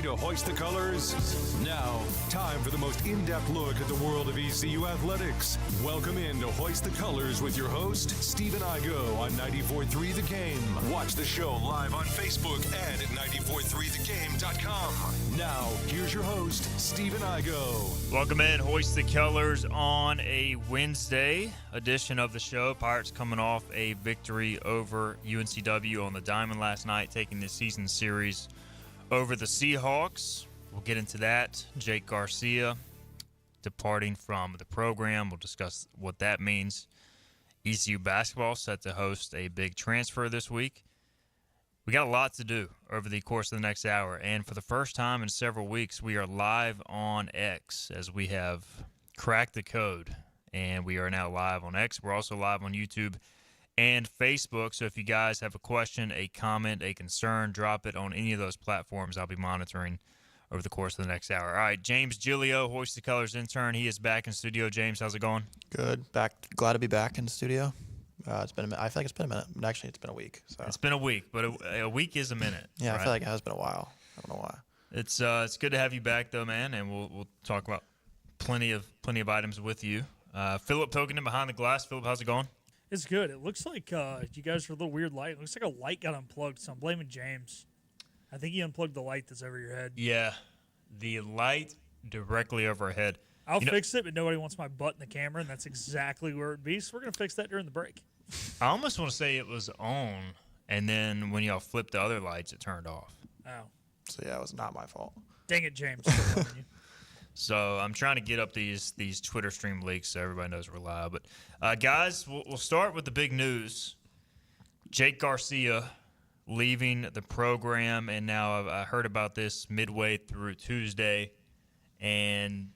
to hoist the colors? Now, time for the most in-depth look at the world of ECU athletics. Welcome in to Hoist the Colors with your host, Stephen Igo on 94.3 The Game. Watch the show live on Facebook and at 943thegame.com. Now, here's your host, Stephen Igo. Welcome in, Hoist the Colors on a Wednesday edition of the show. Pirates coming off a victory over UNCW on the Diamond last night, taking the season series over the Seahawks. We'll get into that. Jake Garcia departing from the program. We'll discuss what that means. ECU basketball set to host a big transfer this week. We got a lot to do over the course of the next hour, and for the first time in several weeks, we are live on X as we have cracked the code, and we are now live on X. We're also live on YouTube and Facebook, so if you guys have a question, a comment, a concern, drop it on any of those platforms. I'll be monitoring over the course of the next hour. All right, James Gilio, Hoist the Colors intern. He is back in studio. James, how's it going? Good. Back. Glad to be back in the studio. It's been a minute. I feel like it's been a minute. Actually, it's been a week. So. It's been a week, but a week is a minute. Yeah, right? I feel like it has been a while. I don't know why. It's good to have you back, though, man, and we'll talk about plenty of items with you. Philip Tokenin behind the glass. Philip, how's it going? It's good. It looks like you guys are a little weird light. It looks like a light got unplugged, so I'm blaming James. I think he unplugged the light that's over your head. Yeah, the light directly overhead. I'll fix it, but nobody wants my butt in the camera, and that's exactly where it'd be. So we're going to fix that during the break. I almost want to say it was on, and then when y'all flipped the other lights, it turned off. Oh. So, yeah, it was not my fault. Dang it, James. So I'm trying to get up these Twitter stream leaks so everybody knows we're live. But, guys, we'll start with the big news. Jake Garcia leaving the program, and now I heard about this midway through Tuesday, and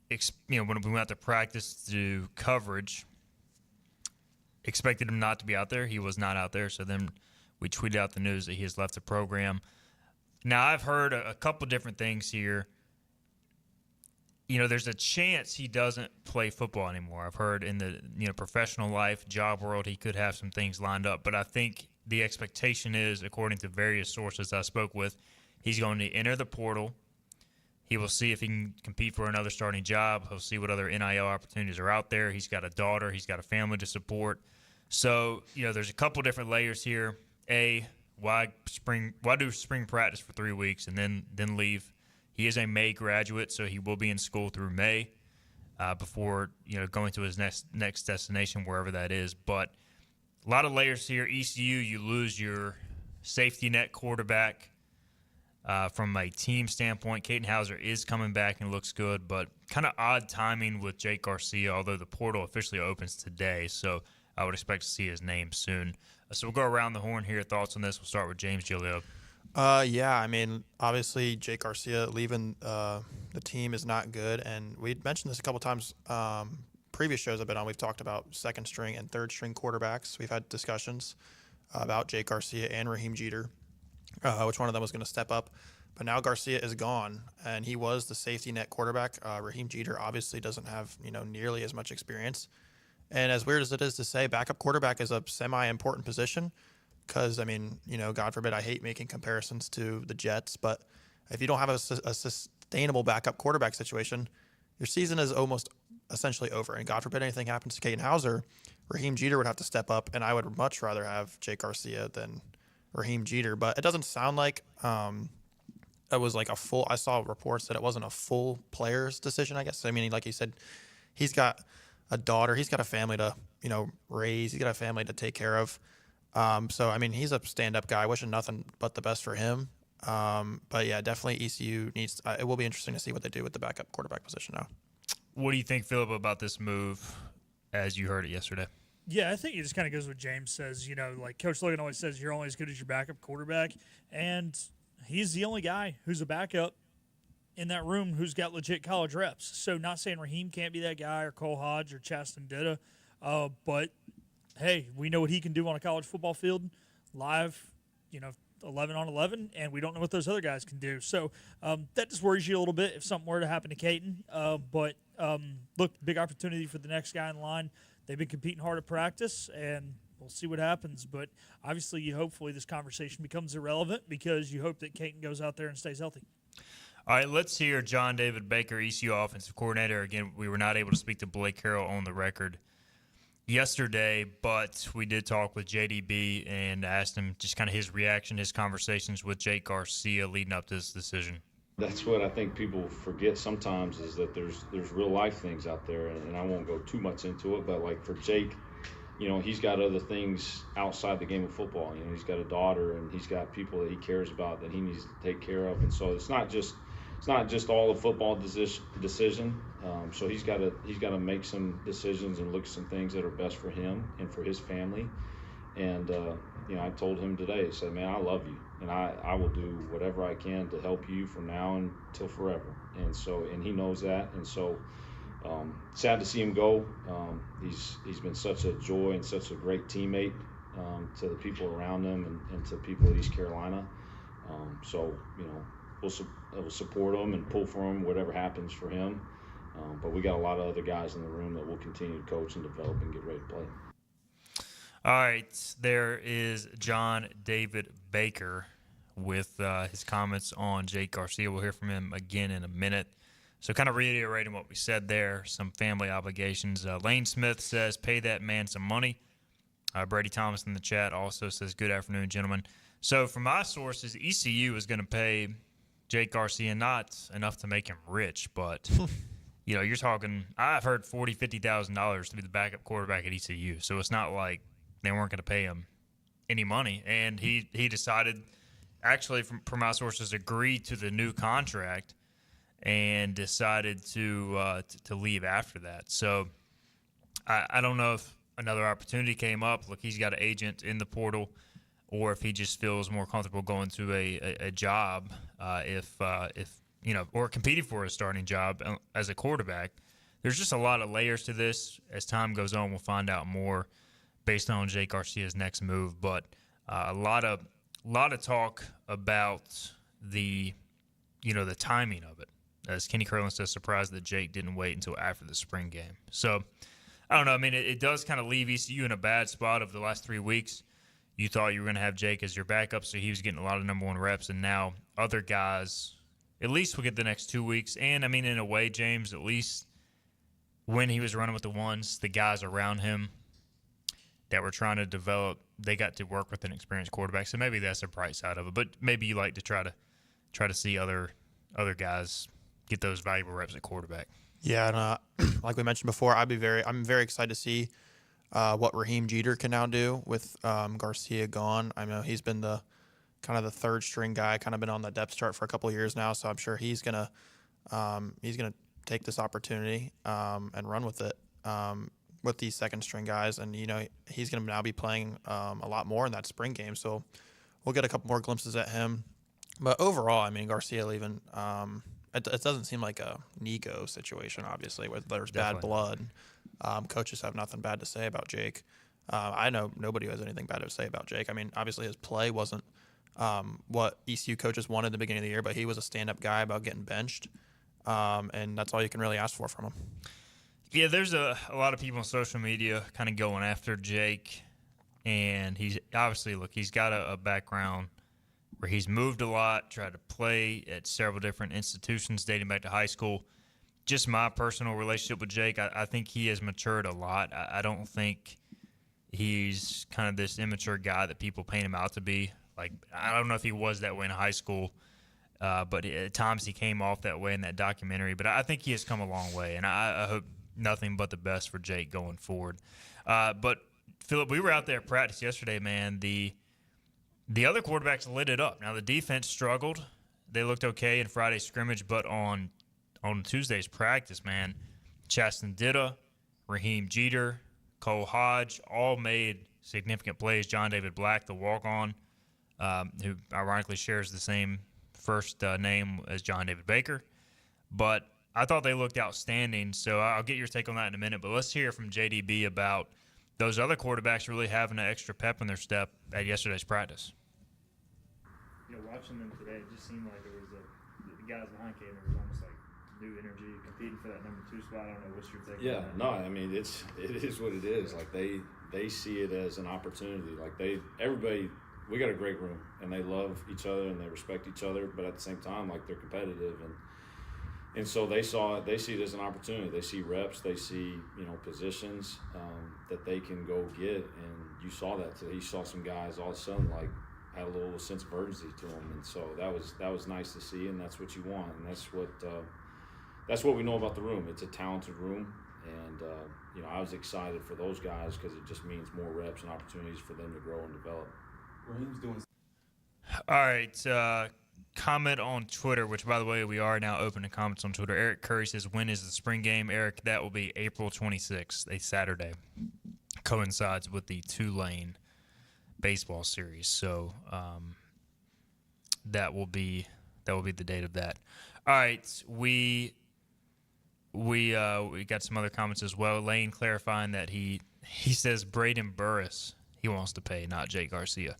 when we went out to practice to do coverage, expected him not to be out there. He was not out there, so then we tweeted out the news that he has left the program. Now, I've heard a couple different things here. There's a chance he doesn't play football anymore. I've heard in the professional life, job world, he could have some things lined up. But I think the expectation is, according to various sources I spoke with, he's going to enter the portal. He will see if he can compete for another starting job. He'll see what other NIL opportunities are out there. He's got a daughter. He's got a family to support. So, there's a couple different layers here. Why do spring practice for 3 weeks and then leave? He is a May graduate, so he will be in school through May before going to his next destination, wherever that is. But a lot of layers here. ECU, you lose your safety net quarterback. From a team standpoint, Caden Hauser is coming back and looks good, but kind of odd timing with Jake Garcia, although the portal officially opens today, so I would expect to see his name soon. So we'll go around the horn here. Thoughts on this? We'll start with James Gilio. Yeah, I mean, obviously Jake Garcia leaving the team is not good, and we'd mentioned this a couple times. Previous shows I've been on, we've talked about second-string and third-string quarterbacks. We've had discussions about Jake Garcia and Raheem Jeter, which one of them was going to step up. But now Garcia is gone, and he was the safety net quarterback. Raheem Jeter obviously doesn't have nearly as much experience. And as weird as it is to say, backup quarterback is a semi-important position because, God forbid, I hate making comparisons to the Jets, but if you don't have a sustainable backup quarterback situation, your season is almost essentially over. And God forbid anything happens to Caden Hauser, Raheem Jeter would have to step up, and I would much rather have Jake Garcia than Raheem Jeter. But it doesn't sound like it was like a full – I saw reports that it wasn't a full player's decision, I guess. Like you said, he's got – a daughter, he's got a family to, raise. He's got a family to take care of. He's a stand-up guy, wishing nothing but the best for him. But yeah, definitely ECU needs. It will be interesting to see what they do with the backup quarterback position now. What do you think, Philip, about this move as you heard it yesterday? Yeah, I think it just kind of goes what James says. Like Coach Logan always says, you're only as good as your backup quarterback, and he's the only guy who's a backup in that room who's got legit college reps. So not saying Raheem can't be that guy or Cole Hodge or Chasten Ditta, but, hey, we know what he can do on a college football field live, 11 on 11, and we don't know what those other guys can do. So that just worries you a little bit if something were to happen to Caden. But, look, big opportunity for the next guy in line. They've been competing hard at practice, and we'll see what happens. But obviously, hopefully this conversation becomes irrelevant because you hope that Caton goes out there and stays healthy. All right, let's hear John David Baker, ECU offensive coordinator. Again, we were not able to speak to Blake Carroll on the record yesterday, but we did talk with JDB and asked him just kind of his reaction, his conversations with Jake Garcia leading up to this decision. That's what I think people forget sometimes, is that there's real life things out there, and I won't go too much into it, but like for Jake, he's got other things outside the game of football. He's got a daughter and he's got people that he cares about that he needs to take care of, and so it's not just all a football decision. So he's got to make some decisions and look at some things that are best for him and for his family. And I told him today, I said, man, I love you, and I will do whatever I can to help you from now until forever. And he knows that. And so sad to see him go. He's been such a joy and such a great teammate to the people around him and to people at East Carolina. We'll support him and pull for him, whatever happens for him. But we got a lot of other guys in the room that will continue to coach and develop and get ready to play. All right, there is John David Baker with his comments on Jake Garcia. We'll hear from him again in a minute. So kind of reiterating what we said there, some family obligations. Lane Smith says, pay that man some money. Brady Thomas in the chat also says, good afternoon, gentlemen. So from my sources, ECU is going to pay Jake Garcia not enough to make him rich, but you're talking. I've heard $40,000-$50,000 to be the backup quarterback at ECU, so it's not like they weren't going to pay him any money. And he decided, actually, from my sources, agreed to the new contract and decided to leave after that. So I don't know if another opportunity came up. Look, he's got an agent in the portal, or if he just feels more comfortable going to a job or competing for a starting job as a quarterback. There's just a lot of layers to this. As time goes on, we'll find out more based on Jake Garcia's next move. But a lot of talk about the timing of it. As Kenny Curlin says, surprised that Jake didn't wait until after the spring game. So I don't know. I mean, it does kind of leave ECU in a bad spot over the last 3 weeks. You thought you were going to have Jake as your backup, so he was getting a lot of number one reps, and now other guys, at least will get the next 2 weeks. And, I mean, in a way, James, at least when he was running with the ones, the guys around him that were trying to develop, they got to work with an experienced quarterback. So maybe that's a bright side of it. But maybe you like to try to see other guys get those valuable reps at quarterback. Yeah, and like we mentioned before, I'm very excited to see what Raheem Jeter can now do with Garcia gone. I know he's been the kind of the third string guy, kind of been on the depth chart for a couple of years now. So I'm sure he's gonna take this opportunity and run with it with these second string guys. And he's gonna now be playing a lot more in that spring game. So we'll get a couple more glimpses at him. But overall, I mean, Garcia leaving. It doesn't seem like a Nico situation, obviously, where there's bad blood. Coaches have nothing bad to say about Jake. I know nobody has anything bad to say about Jake. I mean, obviously his play wasn't what ECU coaches wanted at the beginning of the year, but he was a stand-up guy about getting benched, and that's all you can really ask for from him. Yeah, there's a lot of people on social media kind of going after Jake, and he's obviously, he's got a background where he's moved a lot, tried to play at several different institutions dating back to high school. Just my personal relationship with Jake, I think he has matured a lot. I don't think he's kind of this immature guy that people paint him out to be. Like, I don't know if he was that way in high school, but at times he came off that way in that documentary. But I think he has come a long way, and I hope nothing but the best for Jake going forward. But, Philip, we were out there at practice yesterday, man. The other quarterbacks lit it up. Now, the defense struggled. They looked okay in Friday's scrimmage, but on Tuesday's practice, man, Chaston Ditta, Raheem Jeter, Cole Hodge all made significant plays. John David Black, the walk-on, who ironically shares the same first name as John David Baker. But I thought they looked outstanding, so I'll get your take on that in a minute. But let's hear from JDB about those other quarterbacks really having an extra pep in their step at yesterday's practice. Watching them today, it just seemed like there was the guys behind Caden, there was almost like new energy competing for that number 2 spot. I don't know, what's your take on that? No, I mean, it is what it is. Like, they they see it as an opportunity. Like everybody, we got a great room, and they love each other and they respect each other, but at the same time, like, they're competitive, and so they see it as an opportunity. They see reps, they see, positions that they can go get, and you saw that today. You saw some guys all of a sudden, like, had a little sense of urgency to them, and so that was nice to see, and that's what you want, and that's what we know about the room. It's a talented room, and I was excited for those guys because it just means more reps and opportunities for them to grow and develop. Raheem's doing. All right. Comment on Twitter, which, by the way, we are now open to comments on Twitter. Eric Curry says, when is the spring game? Eric, that will be April 26th, a Saturday. Coincides with the Tulane baseball series. So that will be the date of that. All right. We got some other comments as well. Lane clarifying that he says Braden Burris he wants to pay, not Jake Garcia.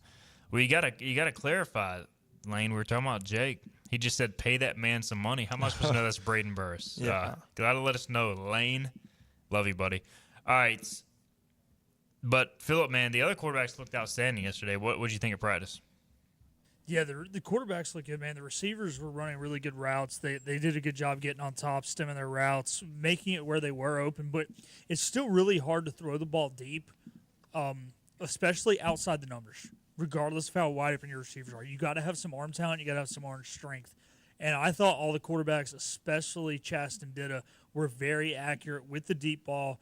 Well, you gotta clarify, Lane. We were talking about Jake. He just said pay that man some money. How am I supposed to know that's Braden Burris? Yeah. Gotta let us know, Lane. Love you, buddy. All right. But Phillip, man, the other quarterbacks looked outstanding yesterday. What did you think of practice? Yeah, the quarterbacks look good, man. The receivers were running really good routes. They did a good job getting on top, stemming their routes, making it where they were open. But it's still really hard to throw the ball deep, especially outside the numbers, regardless of how wide open your receivers are. You got to have some arm talent. You got to have some arm strength. And I thought all the quarterbacks, especially Chasten Ditta, were very accurate with the deep ball.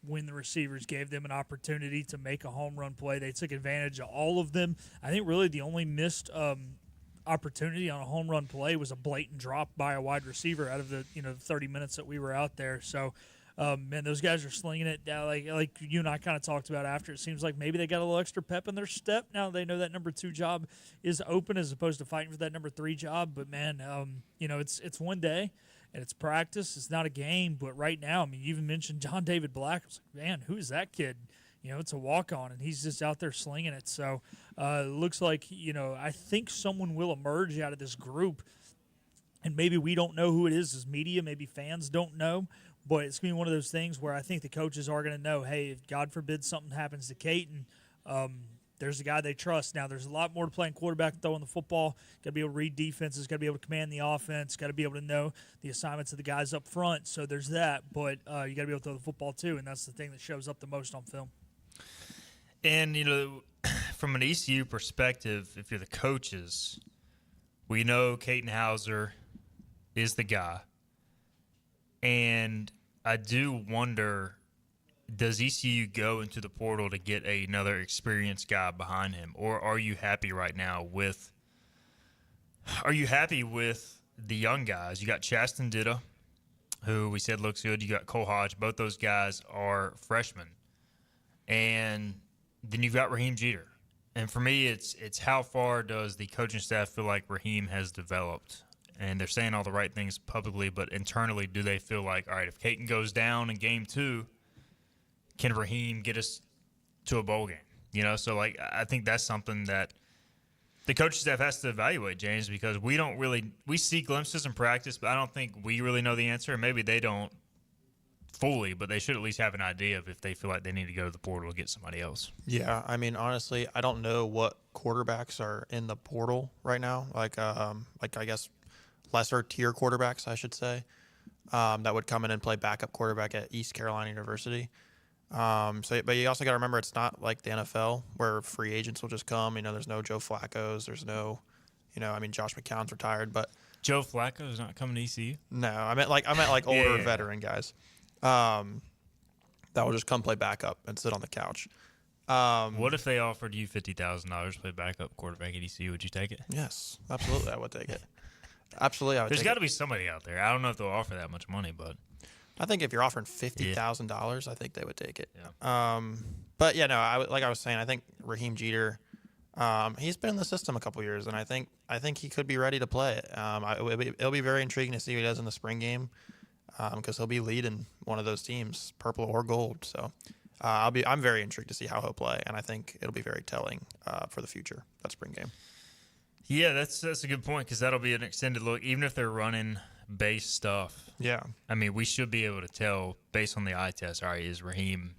When the receivers gave them an opportunity to make a home run play, they took advantage of all of them. I think really the only missed opportunity on a home run play was a blatant drop by a wide receiver out of the 30 minutes that we were out there. So, man, those guys are slinging it down like you and I kind of talked about after. It seems like maybe they got a little extra pep in their step now. They know that number 2 job is open as opposed to fighting for that number 3 job. But man, it's one day. And it's practice. It's not a game. But right now, I mean, you even mentioned John David Black. I was like, man, who is that kid? It's a walk-on, and he's just out there slinging it. So it looks like, I think someone will emerge out of this group. And maybe we don't know who it is as media. Maybe fans don't know. But it's going to be one of those things where I think the coaches are going to know, hey, if God forbid something happens to Caton, there's a guy they trust. Now, there's a lot more to playing quarterback, throwing the football. Got to be able to read defenses. Got to be able to command the offense. Got to be able to know the assignments of the guys up front. So there's that. But you got to be able to throw the football, too, and that's the thing that shows up the most on film. And, from an ECU perspective, if you're the coaches, we know Caton Hauser is the guy. And I do wonder, does ECU go into the portal to get another experienced guy behind him, or are you happy right now with? Are you happy with the young guys? You got Chasten Ditta, who we said looks good. You got Cole Hodge. Both those guys are freshmen, and then you've got Raheem Jeter. And for me, it's how far does the coaching staff feel like Raheem has developed? And they're saying all the right things publicly, but internally, do they feel like, all right, if Caton goes down in game 2, can Raheem get us to a bowl game? So I think that's something that the coaching staff has to evaluate, James, because we see glimpses in practice, but I don't think we really know the answer. And maybe they don't fully, but they should at least have an idea of if they feel like they need to go to the portal to get somebody else. Yeah, I mean, honestly, I don't know what quarterbacks are in the portal right now. Like I guess lesser tier quarterbacks, I should say, that would come in and play backup quarterback at East Carolina University. But you also got to remember, it's not like the NFL where free agents will just come. There's no Joe Flacco's. There's no, Josh McCown's retired, but Joe Flacco is not coming to ECU. No, I meant like older veteran guys, that will just come play backup and sit on the couch. What if they offered you $50,000 to play backup quarterback at ECU? Would you take it? Yes, absolutely, I would take it. Absolutely, I would. There's got to be somebody out there. I don't know if they'll offer that much money, but. I think if you're offering $50,000, I think they would take it. Yeah. But yeah, no, like I was saying, I think Raheem Jeter, he's been in the system a couple years, and I think he could be ready to play it. It'll be very intriguing to see what he does in the spring game, because he'll be leading one of those teams, purple or gold. So I'm very intrigued to see how he'll play, and I think it'll be very telling for the future, that spring game. Yeah, that's a good point, because that'll be an extended look, even if they're running base stuff. Yeah. I mean, we should be able to tell based on the eye test, all right, is Raheem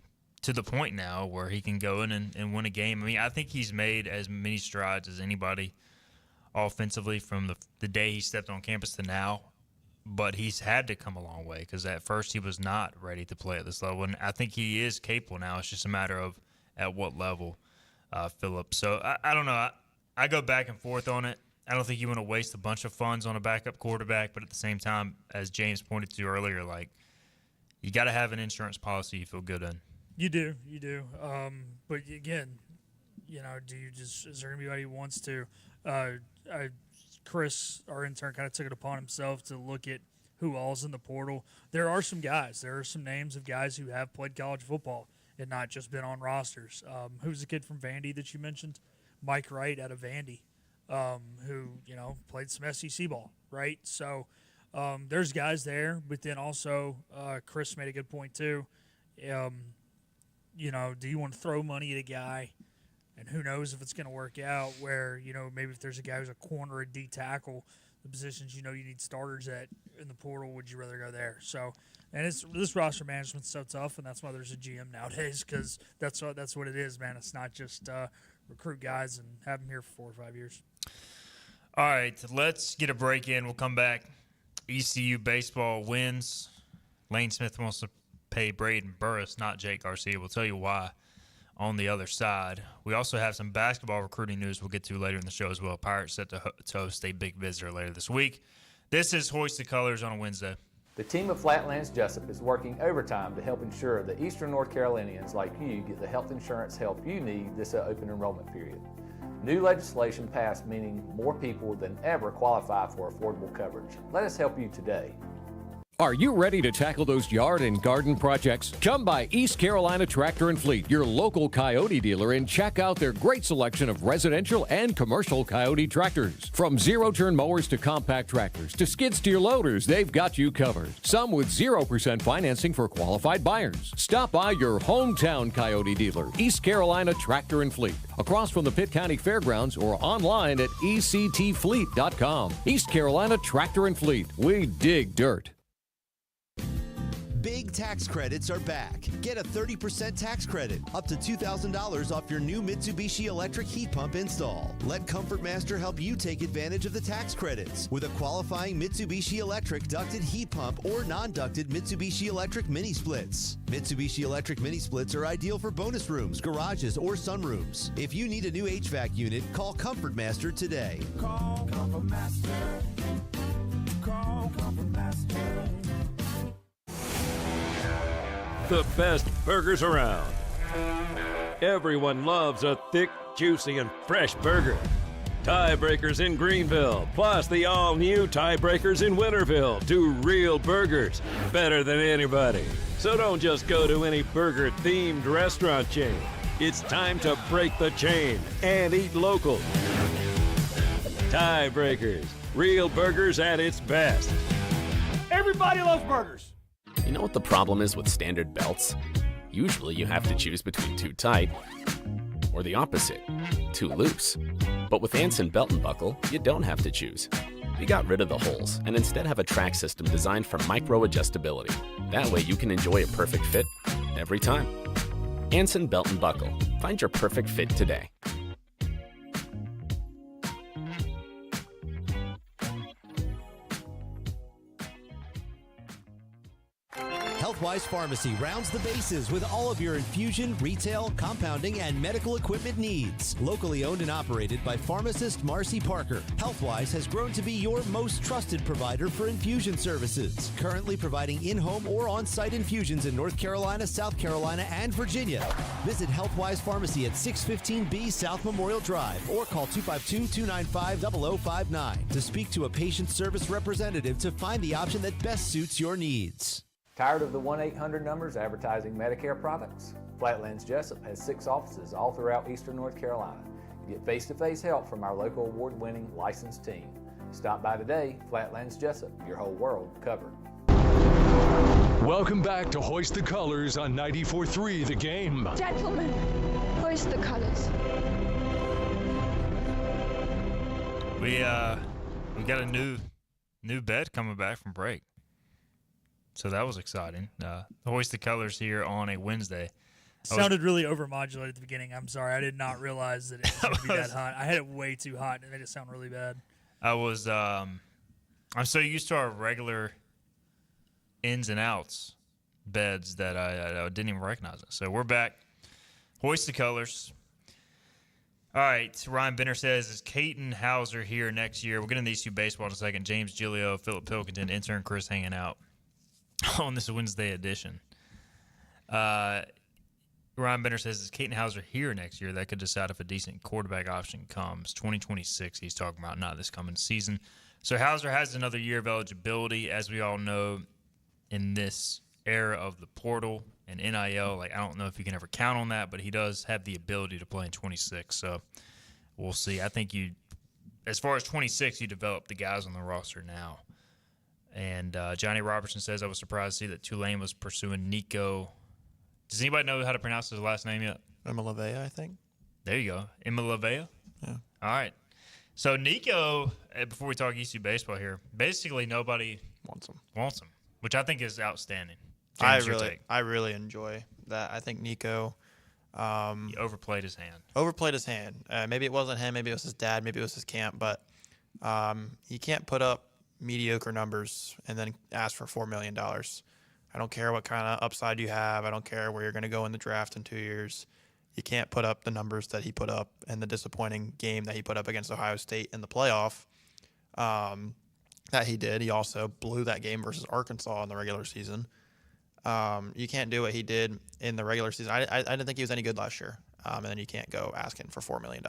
to the point now where he can go in and win a game. I mean, I think he's made as many strides as anybody offensively from the day he stepped on campus to now. But he's had to come a long way because at first he was not ready to play at this level. And I think he is capable now. It's just a matter of at what level, Phillip. So I don't know. I go back and forth on it. I don't think you want to waste a bunch of funds on a backup quarterback. But at the same time, as James pointed to earlier, like you got to have an insurance policy you feel good in. You do. But again, you know, is there anybody who wants to? Chris, our intern, kind of took it upon himself to look at who all's in the portal. There are some guys. There are some names of guys who have played college football and not just been on rosters. Who's the kid from Vandy that you mentioned? Mike Wright out of Vandy, who, you know, played some SEC ball, right? So there's guys there. But then also Chris made a good point too. You know, do you want to throw money at a guy? And who knows if it's going to work out where, you know, maybe if there's a guy who's a corner, a D tackle, the positions you know you need starters at in the portal, would you rather go there? So, and this roster management's so tough, and that's why there's a GM nowadays because that's what it is, man. It's not just recruit guys and have them here for 4 or 5 years. All right, let's get a break in. We'll come back. ECU baseball wins. Lane Smith wants to pay Braden Burris, not Jake Garcia. We'll tell you why on the other side. We also have some basketball recruiting news we'll get to later in the show as well. Pirates set to host a big visitor later this week. This is Hoist the Colors on a Wednesday. The team of Flatlands Jessup is working overtime to help ensure that Eastern North Carolinians like you get the health insurance help you need this open enrollment period. New legislation passed meaning more people than ever qualify for affordable coverage. Let us help you today. Are you ready to tackle those yard and garden projects? Come by East Carolina Tractor and Fleet, your local Coyote dealer, and check out their great selection of residential and commercial Coyote tractors. From zero-turn mowers to compact tractors to skid-steer loaders, they've got you covered. Some with 0% financing for qualified buyers. Stop by your hometown Coyote dealer, East Carolina Tractor and Fleet, across from the Pitt County Fairgrounds or online at ectfleet.com. East Carolina Tractor and Fleet. We dig dirt. Big tax credits are back. Get a 30% tax credit, up to $2,000 off your new Mitsubishi electric heat pump install. Let Comfort Master help you take advantage of the tax credits with a qualifying Mitsubishi electric ducted heat pump or non-ducted Mitsubishi electric mini splits. Mitsubishi electric mini splits are ideal for bonus rooms, garages, or sunrooms. If you need a new HVAC unit, call Comfort Master today. Call Comfort Master. Call Comfort Master. The best burgers around. Everyone loves a thick, juicy, and fresh burger. Tiebreakers in Greenville, plus the all-new Tiebreakers in Winterville. Do real burgers better than anybody. So don't just go to any burger-themed restaurant chain. It's time to break the chain and eat local. Tiebreakers, real burgers at its best. Everybody loves burgers. You know what the problem is with standard belts? Usually you have to choose between too tight or the opposite, too loose. But with Anson Belt and Buckle, you don't have to choose. We got rid of the holes and instead have a track system designed for micro-adjustability. That way you can enjoy a perfect fit every time. Anson Belt and Buckle. Find your perfect fit today. Healthwise Pharmacy rounds the bases with all of your infusion, retail, compounding, and medical equipment needs. Locally owned and operated by pharmacist Marcy Parker, Healthwise has grown to be your most trusted provider for infusion services. Currently providing in-home or on-site infusions in North Carolina, South Carolina, and Virginia. Visit Healthwise Pharmacy at 615B South Memorial Drive or call 252-295-0059 to speak to a patient service representative to find the option that best suits your needs. Tired of the 1-800 numbers advertising Medicare products? Flatlands Jessup has 6 offices all throughout Eastern North Carolina. You get face-to-face help from our local award-winning licensed team. Stop by today. Flatlands Jessup, your whole world covered. Welcome back to Hoist the Colors on 94.3 The Game. Gentlemen, hoist the colors. We got a new bed coming back from break. So that was exciting. Hoist the Colors here on a Wednesday. Sounded really overmodulated at the beginning. I'm sorry. I did not realize that it was going to be that hot. I had it way too hot, and it made it sound really bad. I'm so used to our regular ins and outs beds that I didn't even recognize it. So we're back. Hoist the colors. All right. Ryan Benner says, is Caton Hauser here next year? We'll get into ECU baseball in a second. James Giglio, Philip Pilkington, intern Chris hanging out on this Wednesday edition. Ryan Benner says, is Caton Hauser here next year? That could decide if a decent quarterback option comes. 2026 he's talking about, not this coming season. So Hauser has another year of eligibility. As we all know, in this era of the portal and NIL, I don't know if you can ever count on that, but he does have the ability to play in 26. So we'll see. I think as far as 26, you develop the guys on the roster now. And Johnny Robertson says, I was surprised to see that Tulane was pursuing Nico. Does anybody know how to pronounce his last name yet? Imalavea, I think. There you go. Imalavea? Yeah. All right. So Nico, before we talk ECU baseball here, basically nobody wants him, which I think is outstanding. James, I really enjoy that. I think Nico he overplayed his hand. Maybe it wasn't him. Maybe it was his dad. Maybe it was his camp. But you can't put up mediocre numbers and then ask for $4 million. I don't care what kind of upside you have. I don't care where you're going to go in the draft in 2 years. You can't put up the numbers that he put up and the disappointing game that he put up against Ohio State in the playoff that he did. He also blew that game versus Arkansas in the regular season. You can't do what he did in the regular season. I didn't think he was any good last year. And then you can't go asking for $4 million.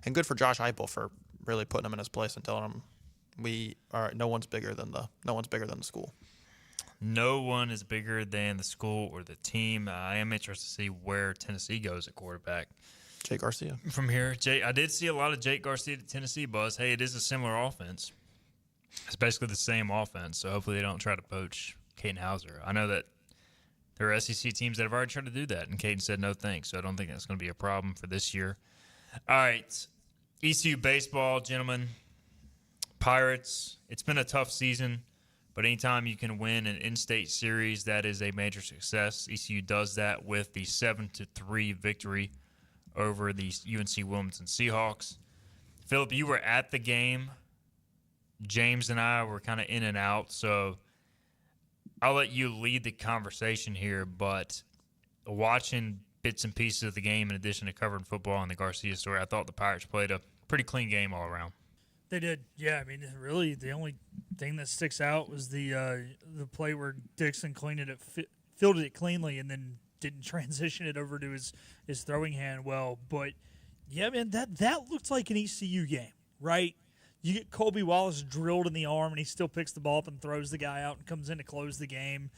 And good for Josh Heupel for really putting him in his place and telling him no one's bigger than the school. No one is bigger than the school or the team. I am interested to see where Tennessee goes at quarterback. Jake Garcia. From here, I did see a lot of Jake Garcia at Tennessee buzz. Hey, it is a similar offense. It's basically the same offense, so hopefully they don't try to poach Caton Hauser. I know that there are SEC teams that have already tried to do that, and Caton said no thanks, so I don't think that's going to be a problem for this year. All right, ECU baseball, gentlemen. Pirates, it's been a tough season. But anytime you can win an in-state series, that is a major success. ECU does that with the 7-3 victory over the UNC Wilmington Seahawks. Philip, you were at the game. James and I were kind of in and out, so I'll let you lead the conversation here. But watching bits and pieces of the game, in addition to covering football and the Garcia story, I thought the Pirates played a pretty clean game all around. They did, yeah. I mean, really, the only thing that sticks out was the play where Dixon fielded it cleanly, and then didn't transition it over to his throwing hand well. But yeah, man, that looked like an ECU game, right? You get Colby Wallace drilled in the arm, and he still picks the ball up and throws the guy out and comes in to close the game.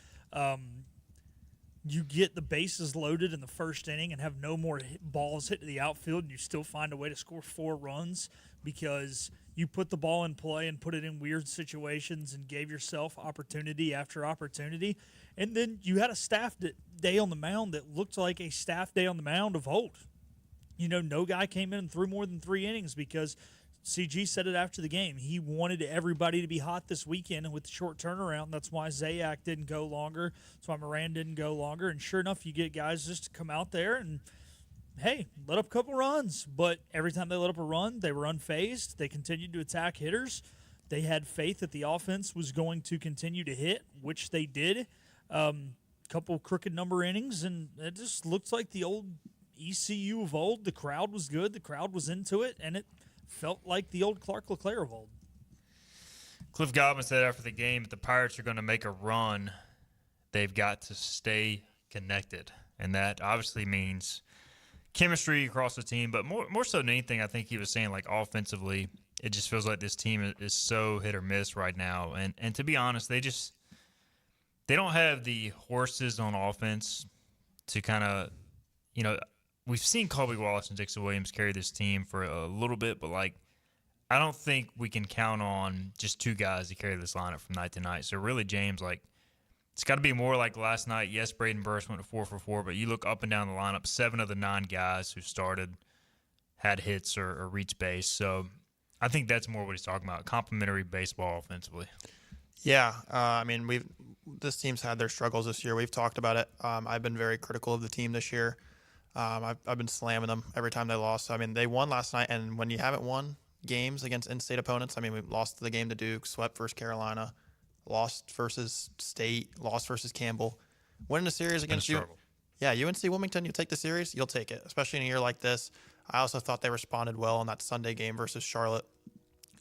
You get the bases loaded in the first inning and have no more balls hit to the outfield, and you still find a way to score 4 runs because you put the ball in play and put it in weird situations and gave yourself opportunity after opportunity. And then you had a staff day on the mound that looked like a staff day on the mound of old. No guy came in and threw more than 3 innings because CG said it after the game. He wanted everybody to be hot this weekend, and with the short turnaround, that's why Zayak didn't go longer. That's why Moran didn't go longer. And sure enough, you get guys just to come out there and, hey, let up a couple runs. But every time they let up a run, they were unfazed. They continued to attack hitters. They had faith that the offense was going to continue to hit, which they did. Couple crooked number innings, and it just looks like the old ECU of old. The crowd was good. The crowd was into it, and it felt like the old Clark LeClaire of old. Cliff Godwin said after the game, if the Pirates are going to make a run, they've got to stay connected. And that obviously means chemistry across the team. But more so than anything, I think he was saying, offensively, it just feels like this team is so hit or miss right now. And to be honest, they don't have the horses on offense to kind of, we've seen Colby Wallace and Dixon Williams carry this team for a little bit, but I don't think we can count on just 2 guys to carry this lineup from night to night. So really, James, it's got to be more like last night. Yes, Braden Burst went 4 for 4, but you look up and down the lineup, 7 of the 9 guys who started had hits or reached base. So I think that's more what he's talking about, complimentary baseball offensively. Yeah, this team's had their struggles this year. We've talked about it. I've been very critical of the team this year. I've been slamming them every time they lost. I mean, they won last night, and when you haven't won games against in-state opponents, I mean, we lost the game to Duke, swept versus Carolina, lost versus State, lost versus Campbell. Winning a series against you. Yeah, UNC Wilmington, you take the series, you'll take it, especially in a year like this. I also thought they responded well in that Sunday game versus Charlotte.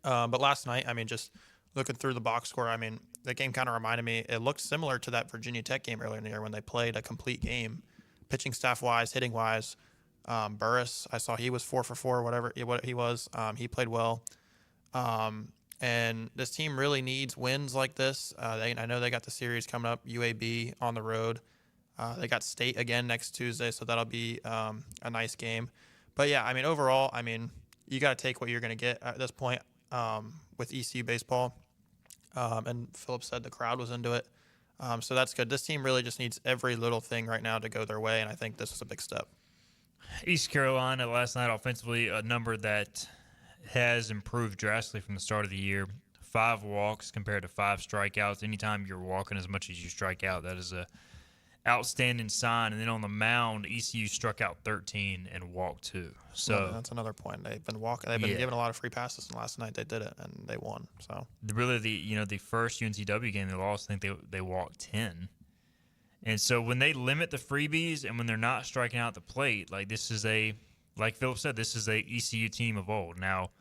But last night, I mean, just looking through the box score, I mean, the game kind of reminded me, it looked similar to that Virginia Tech game earlier in the year when they played a complete game, pitching staff-wise, hitting-wise. Burris, I saw he was 4 for 4, whatever what he was. He played well. And this team really needs wins like this. I know they got the series coming up, UAB on the road. They got State again next Tuesday, so that'll be a nice game. But, yeah, I mean, overall, I mean, you got to take what you're going to get at this point with ECU baseball. And Philip said the crowd was into it. So that's good. This team really just needs every little thing right now to go their way, and I think this is a big step. East Carolina last night offensively, a number that has improved drastically from the start of the year. 5 walks compared to 5 strikeouts. Anytime you're walking as much as you strike out, that is a outstanding sign. And then on the mound, ECU struck out 13 and walked 2. So well, that's another point. They've been walking. They've been given a lot of free passes, and last night they did it and they won. So really, the first UNCW game they lost, I think they walked 10. And so when they limit the freebies and when they're not striking out the plate, like this is like Philip said, this is a ECU team of old. Now,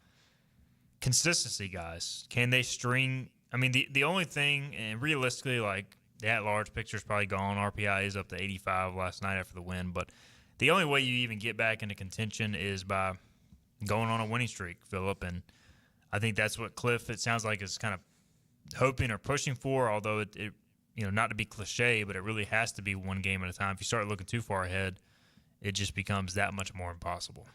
consistency, guys. Can they string? I mean, the only thing, and realistically, like the at-large picture is probably gone. RPI is up to 85 last night after the win. But the only way you even get back into contention is by going on a winning streak, Philip. And I think that's what Cliff, it sounds like, is kind of hoping or pushing for, although it not to be cliche, but it really has to be one game at a time. If you start looking too far ahead, it just becomes that much more impossible.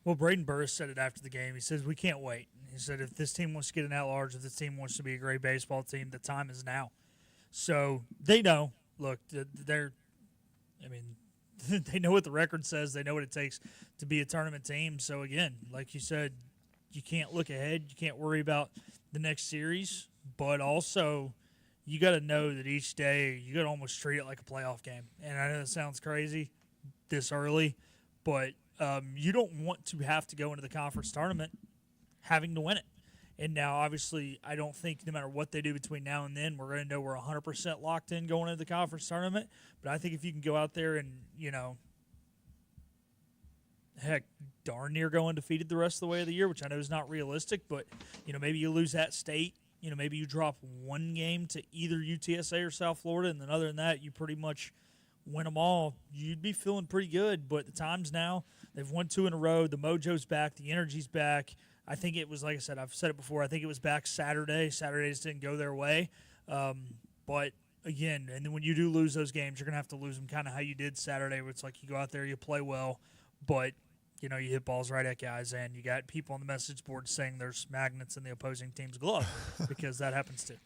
Well, Braden Burris said it after the game. He says, we can't wait. He said, if this team wants to get an at-large, if this team wants to be a great baseball team, the time is now. So they know. Look, they know what the record says. They know what it takes to be a tournament team. So, again, like you said, you can't look ahead. You can't worry about the next series. But also, you got to know that each day you got to almost treat it like a playoff game. And I know that sounds crazy this early, but you don't want to have to go into the conference tournament having to win it. And now, obviously, I don't think no matter what they do between now and then, we're going to know we're 100% locked in going into the conference tournament. But I think if you can go out there and, darn near go undefeated the rest of the way of the year, which I know is not realistic, but, maybe you lose at State. Maybe you drop one game to either UTSA or South Florida, and then other than that, you pretty much win them all. You'd be feeling pretty good. But the time's now. They've won 2 in a row. The mojo's back. The energy's back. I think it was, like I said, I've said it before, I think it was back Saturday. Saturdays didn't go their way. But, again, and then when you do lose those games, you're going to have to lose them kind of how you did Saturday, where it's like you go out there, you play well, but, you hit balls right at guys, and you got people on the message board saying there's magnets in the opposing team's glove because that happens too.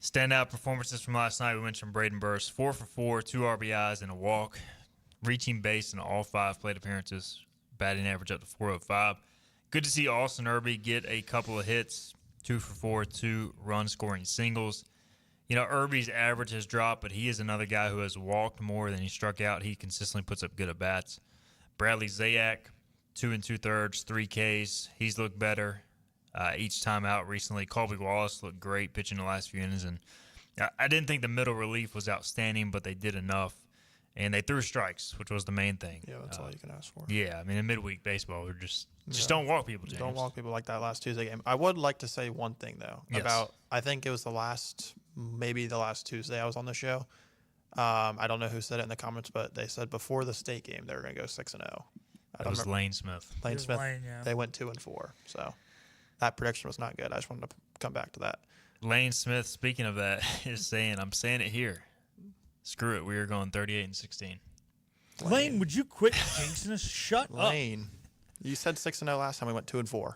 Standout performances from last night. We mentioned Braden Burris, 4 for 4, 2 RBIs and a walk, reaching base in all 5 plate appearances, batting average up to .405. Good to see Austin Irby get a couple of hits, 2 for 4, 2 run-scoring singles. Irby's average has dropped, but he is another guy who has walked more than he struck out. He consistently puts up good at-bats. Bradley Zayak, 2 2/3, 3 Ks. He's looked better each time out recently. Colby Wallace looked great pitching the last few innings. And I didn't think the middle relief was outstanding, but they did enough. And they threw strikes, which was the main thing. Yeah, that's all you can ask for. Yeah, I mean, in midweek baseball, we're just don't walk people, James. Don't walk people like that last Tuesday game. I would like to say one thing, though, about I think it was maybe the last Tuesday I was on the show. I don't know who said it in the comments, but they said before the State game they were going to go 6-0. That was Lane Smith. Lane Smith. They went 2-4. So that prediction was not good. I just wanted to come back to that. Lane Smith, speaking of that, is saying, I'm saying it here. Screw it. We are going 38-16. Lane, would you quit jinxing us? Shut up. Lane, you said 6-0 last time. We went 2-4.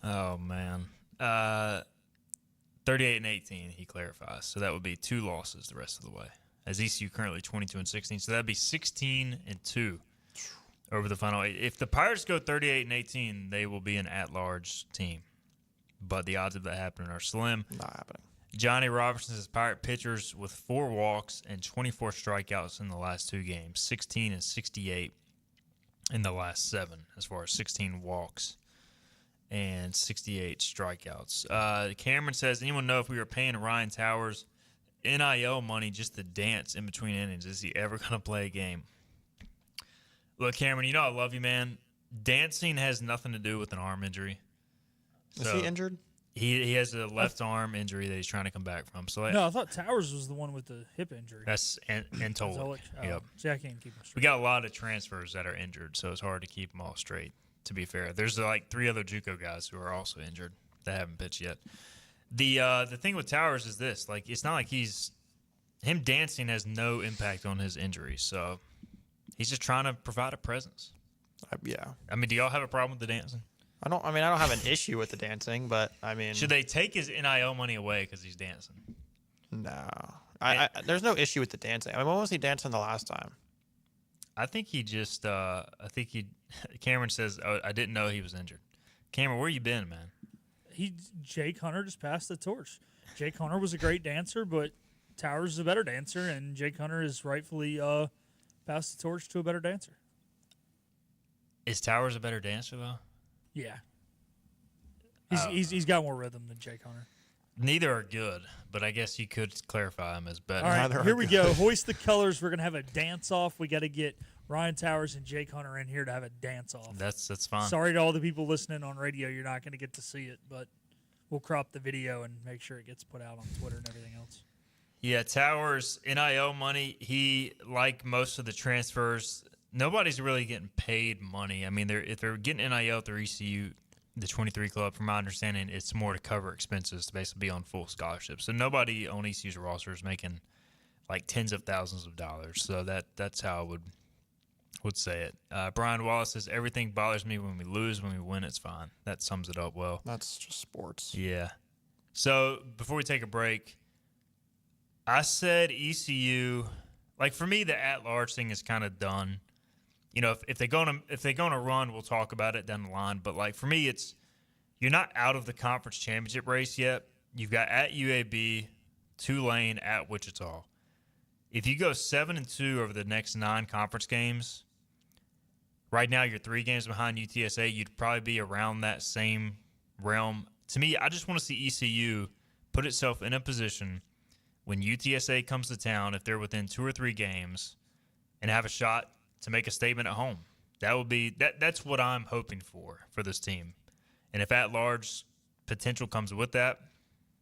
Oh, man. 38-18, he clarifies. So that would be 2 losses the rest of the way. As ECU currently 22-16. So that would be 16-2 over the final 8. If the Pirates go 38-18, they will be an at-large team. But the odds of that happening are slim. Not happening. Johnny Robertson is Pirate pitchers with 4 walks and 24 strikeouts in the last 2 games, 16 and 68. in the last 7, as far as 16 walks and 68 strikeouts. Cameron says, anyone know if we were paying Ryan Towers NIL money just to dance in between innings? Is he ever going to play a game? Look, Cameron, you know I love you, man. Dancing has nothing to do with an arm injury. Is he injured? He has a left arm injury that he's trying to come back from. So No, I thought Towers was the one with the hip injury. That's Antolik. Oh, Yep. See, I can't keep them straight. We got a lot of transfers that are injured, so it's hard to keep them all straight, to be fair. There's like 3 other JUCO guys who are also injured that haven't pitched yet. The thing with Towers is this. Like, it's not like him dancing has no impact on his injury, so he's just trying to provide a presence. Yeah. I mean, do y'all have a problem with the dancing? I don't have an issue with the dancing, but I mean, should they take his NIL money away because he's dancing? No. There's no issue with the dancing. I mean, when was he dancing the last time? I think he just Cameron says, I didn't know he was injured. Cameron, where you been, man? Jake Hunter just passed the torch. Jake Hunter was a great dancer, but Towers is a better dancer, and Jake Hunter is rightfully passed the torch to a better dancer. Is Towers a better dancer, though? Yeah. He's got more rhythm than Jake Hunter. Neither are good, but I guess you could clarify them as better. All right, here we go. Hoist the colors. We're going to have a dance-off. We got to get Ryan Towers and Jake Hunter in here to have a dance-off. That's fine. Sorry to all the people listening on radio. You're not going to get to see it, but we'll crop the video and make sure it gets put out on Twitter and everything else. Yeah, Towers, NIL money, he, like most of the transfers, nobody's really getting paid money. I mean, if they're getting NIL through ECU, the 23 club, from my understanding, it's more to cover expenses to basically be on full scholarship. So nobody on ECU's roster is making like tens of thousands of dollars. So that's how I would say it. Brian Wallace says, everything bothers me when we lose. When we win, it's fine. That sums it up well. That's just sports. Yeah. So before we take a break, I said ECU, like for me, the at-large thing is kind of done. You know, if they're gonna run, we'll talk about it down the line. But like for me, you're not out of the conference championship race yet. You've got at UAB, Tulane, at Wichita. If you go 7-2 over the next 9 conference games, right now you're 3 games behind UTSA. You'd probably be around that same realm. To me, I just want to see ECU put itself in a position when UTSA comes to town, if they're within 2 or 3 games, and have a shot to make a statement at home. That would be that's what I'm hoping for this team. And if at-large potential comes with that,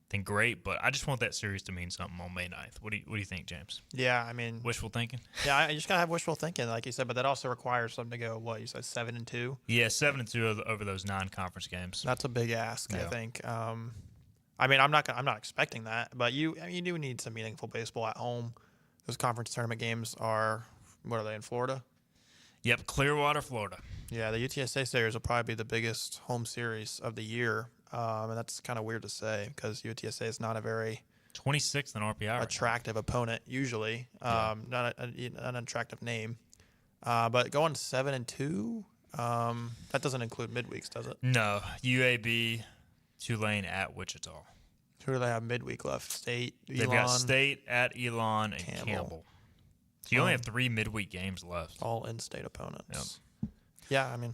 then great. But I just want that series to mean something on May 9th. What do you think, James? Yeah, I mean, wishful thinking. Yeah, you just gotta have wishful thinking, like you said. But that also requires them to go. What you said, 7-2. Yeah, 7-2 over those 9 conference games. That's a big ask, Yeah. I think. I mean, I'm not expecting that, but you do need some meaningful baseball at home. Those conference tournament games are, what are they, in Florida? Yep, Clearwater, Florida. Yeah, the UTSA series will probably be the biggest home series of the year, and that's kind of weird to say because UTSA is not a very 26th in RPI attractive opponent usually. Not an attractive name, but going 7-2, that doesn't include midweeks, does it? No, UAB, Tulane, at Wichita. Who do they have midweek left? State, Elon? They've got State, at Elon, and Campbell. So you only have 3 midweek games left. All in-state opponents. Yep. Yeah, I mean.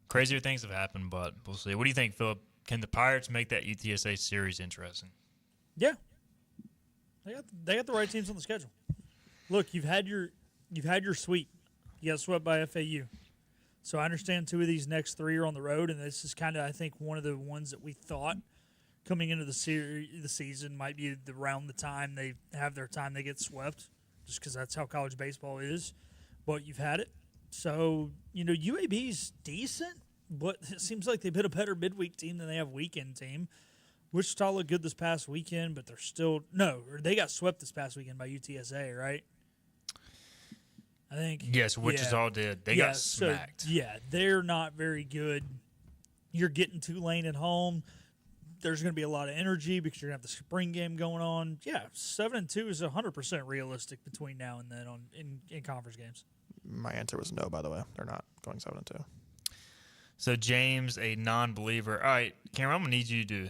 Crazier things have happened, but we'll see. What do you think, Philip? Can the Pirates make that UTSA series interesting? Yeah. They got the right teams on the schedule. Look, you've had your sweep. You got swept by FAU. So I understand 2 of these next 3 are on the road, and this is kind of, I think, one of the ones that we thought coming into the season might be around the time they have their time they get swept, just because that's how college baseball is. But you've had it. So, UAB's decent, but it seems like they've been a better midweek team than they have weekend team. Wichita looked good this past weekend, but they got swept this past weekend by UTSA, right? I think. Yes, Wichita did. They got smacked. So, they're not very good. You're getting Tulane at home. There's going to be a lot of energy because you're going to have the spring game going on. Yeah, 7-2 is 100% realistic between now and then in conference games. My answer was no, by the way. They're not going 7-2. So, James, a non-believer. All right, Cameron, I'm going to need you to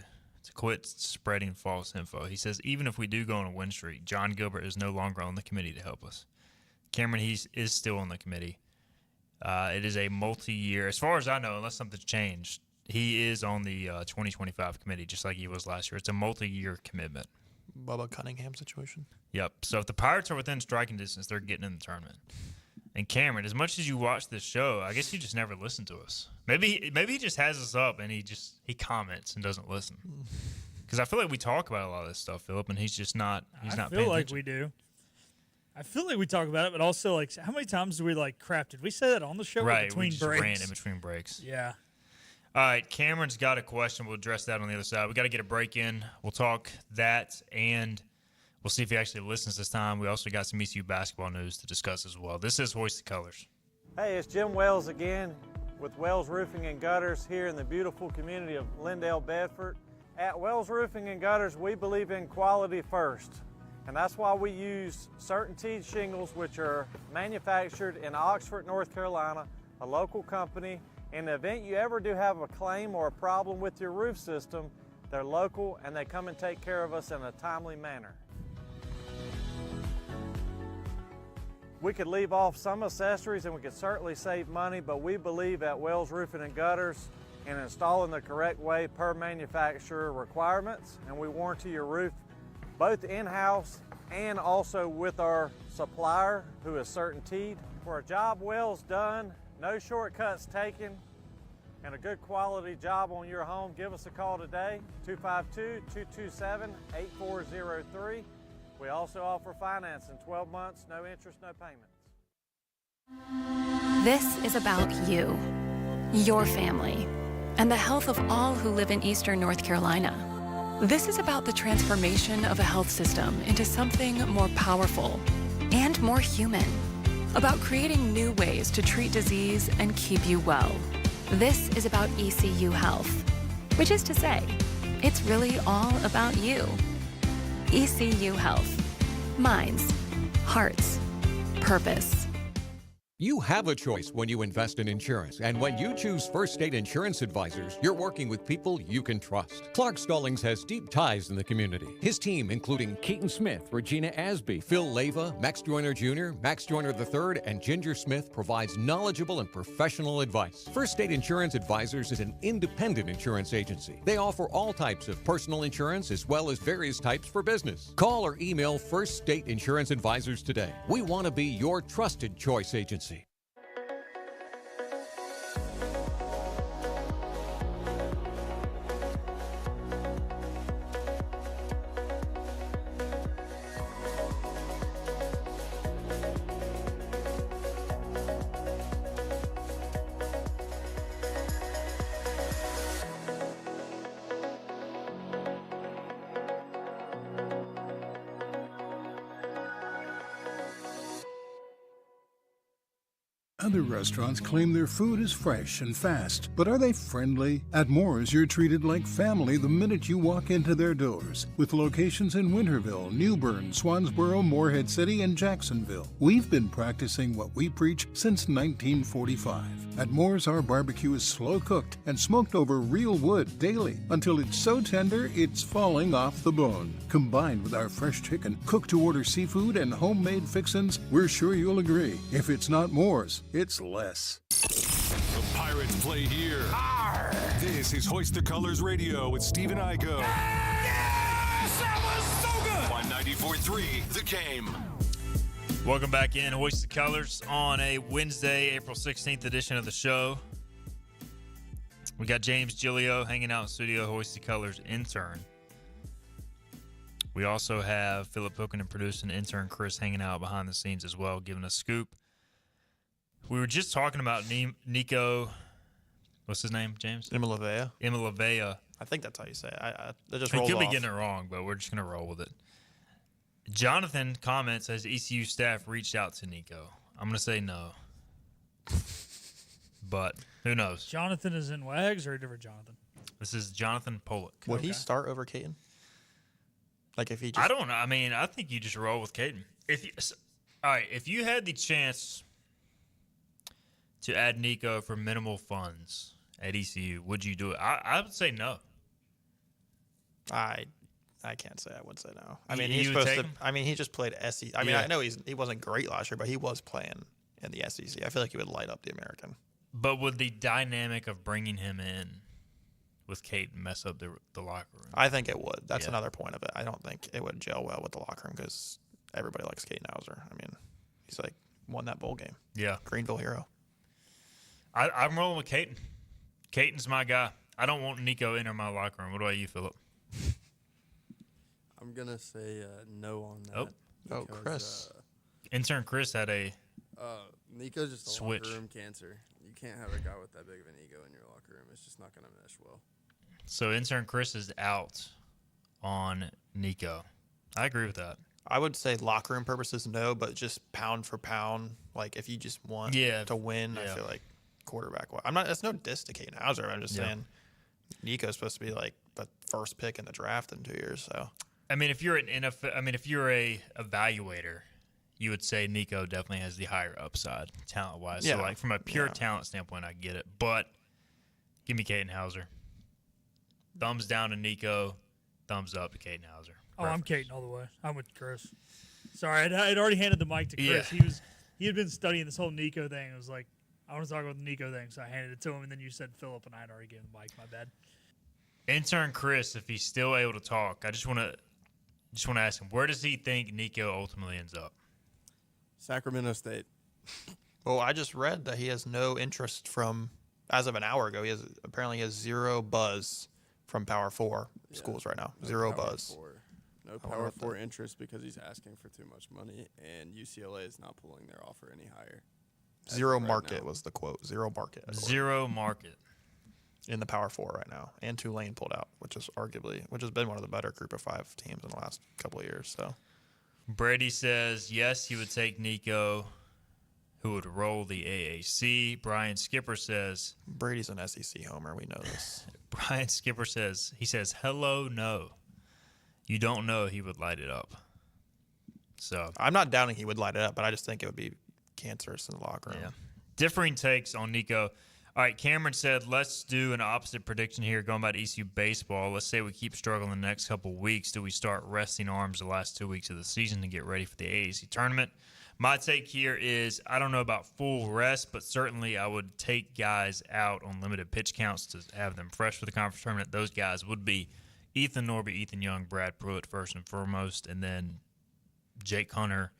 quit spreading false info. He says, even if we do go on a win streak, John Gilbert is no longer on the committee to help us. Cameron, he is still on the committee. It is a multi-year, as far as I know, unless something's changed. He is on the 2025 committee, just like he was last year. It's a multi-year commitment. Bubba Cunningham situation. Yep. So if the Pirates are within striking distance, they're getting in the tournament. And Cameron, as much as you watch this show, I guess you just never listen to us. Maybe he just has us up and he comments and doesn't listen. Because I feel like we talk about a lot of this stuff, Philip, and he's not. I feel like we do. I feel like we talk about it, but also like how many times do we like crap? Did we say that on the show? Right. Between we just breaks? ran in between breaks. Yeah. All right, Cameron's got a question. We'll address that on the other side. We got to get a break in. We'll talk that, and we'll see if he actually listens this time. We also got some ECU basketball news to discuss as well. This is Hoist the Colors. Hey, it's Jim Wells again with Wells Roofing and Gutters here in the beautiful community of Lindale, Bedford. At Wells Roofing and Gutters, we believe in quality first, and that's why we use CertainTeed shingles, which are manufactured in Oxford, North Carolina, a local company. In the event you ever do have a claim or a problem with your roof system, they're local and they come and take care of us in a timely manner. We could leave off some accessories and we could certainly save money, but we believe at Wells Roofing and Gutters in installing the correct way per manufacturer requirements, and we warranty your roof both in-house and also with our supplier, who is CertainTeed. For a job Wells done, no shortcuts taken, and a good quality job on your home, give us a call today, 252-227-8403. We also offer financing, 12 months, no interest, no payments. This is about you, your family, and the health of all who live in Eastern North Carolina. This is about the transformation of a health system into something more powerful and more human. About creating new ways to treat disease and keep you well. This is about ECU Health, which is to say, it's really all about you. ECU Health. Minds, hearts, purpose. You have a choice when you invest in insurance, and when you choose First State Insurance Advisors, you're working with people you can trust. Clark Stallings has deep ties in the community. His team, including Keaton Smith, Regina Asby, Phil Leva, Max Joyner Jr., Max Joyner III, and Ginger Smith, provides knowledgeable and professional advice. First State Insurance Advisors is an independent insurance agency. They offer all types of personal insurance as well as various types for business. Call or email First State Insurance Advisors today. We want to be your trusted choice agency. Other restaurants claim their food is fresh and fast, but are they friendly? At Moore's, you're treated like family the minute you walk into their doors. With locations in Winterville, New Bern, Swansboro, Morehead City, and Jacksonville. We've been practicing what we preach since 1945. At Moore's, our barbecue is slow cooked and smoked over real wood daily until it's so tender it's falling off the bone. Combined with our fresh chicken, cooked to order seafood, and homemade fixins, we're sure you'll agree. If it's not Moore's, it's less. The Pirates play here. Arr! This is Hoist the Colors Radio with Stephen Igo. Yes, that was so good. On 94.3 The Game. Welcome back in, Hoist the Colors, on a Wednesday, April 16th edition of the show. We got James Gilio hanging out in studio, Hoist the Colors intern. We also have Philip Hooken and producer and intern Chris hanging out behind the scenes as well, giving us a scoop. We were just talking about Nico. What's his name, James? Imalavea. I think that's how you say it. I just He rolled could be off. getting it wrong, but we're just going to roll with it. Jonathan comments, has ECU staff reached out to Nico? I'm going to say no. But who knows? Jonathan is in Wags or a different Jonathan? This is Jonathan Pollock. Would he start over Caton? Like if he just... I don't know. I mean, I think you just roll with Caton. All right, if you had the chance to add Nico for minimal funds at ECU, would you do it? I would say no. I can't say I would say no. I mean, he's supposed to. I mean, he just played SEC. I mean, I know he wasn't great last year, but he was playing in the SEC. I feel like he would light up the American. But would the dynamic of bringing him in with Caton mess up the locker room? I think it would. That's another point of it. I don't think it would gel well with the locker room because everybody likes Caton Hauser. I mean, he's like won that bowl game. Yeah. Greenville hero. I'm rolling with Caton. Caton's my guy. I don't want Nico in my locker room. What about you, Philip? I'm going to say no on that. Oh, Chris. Intern Chris had a Nico's just a switch. locker room cancer. You can't have a guy with that big of an ego in your locker room. It's just not going to mesh well. So intern Chris is out on Nico. I agree with that. I would say locker room purposes, no, but just pound for pound, like if you just want to win, I feel like quarterback. I'm not. That's no diss to Caton Hauser. I'm just saying Nico's supposed to be like the first pick in the draft in 2 years. So I mean, if you're an NFL, if you're a evaluator, you would say Nico definitely has the higher upside talent wise. Yeah. So like from a pure talent standpoint, I get it. But give me Caton Hauser. Thumbs down to Nico. Thumbs up to Caton Hauser. Oh, I'm Caton all the way. I'm with Chris. Sorry, I'd already handed the mic to Chris. Yeah. He had been studying this whole Nico thing. It was like, I want to talk about the Nico thing, so I handed it to him, and then you said Philip, and I had already given the mic. My bad. Intern Chris, if he's still able to talk, I just want to ask him, where does he think Nico ultimately ends up? Sacramento State. Well, I just read that he has no interest from, as of an hour ago, he has zero buzz from Power 4 schools right now. Zero buzz. No Power 4 interest because he's asking for too much money, and UCLA is not pulling their offer any higher. Zero market was the quote. Zero market. Zero market. In the Power 4 right now. And Tulane pulled out, which has been one of the better group of 5 teams in the last couple of years. So Brady says, yes, he would take Nico, who would roll the AAC. Brian Skipper says, Brady's an SEC homer. We know this. Brian Skipper says, hello, no. You don't know he would light it up. So I'm not doubting he would light it up, but I just think it would be cancerous in the locker room. Yeah. Differing takes on Nico. All right, Cameron said, let's do an opposite prediction here going by to ECU baseball. Let's say we keep struggling the next couple of weeks. Do we start resting arms the last 2 weeks of the season to get ready for the AAC tournament? My take here is I don't know about full rest, but certainly I would take guys out on limited pitch counts to have them fresh for the conference tournament. Those guys would be Ethan Norby, Ethan Young, Brad Pruitt first and foremost, and then Jake Hunter,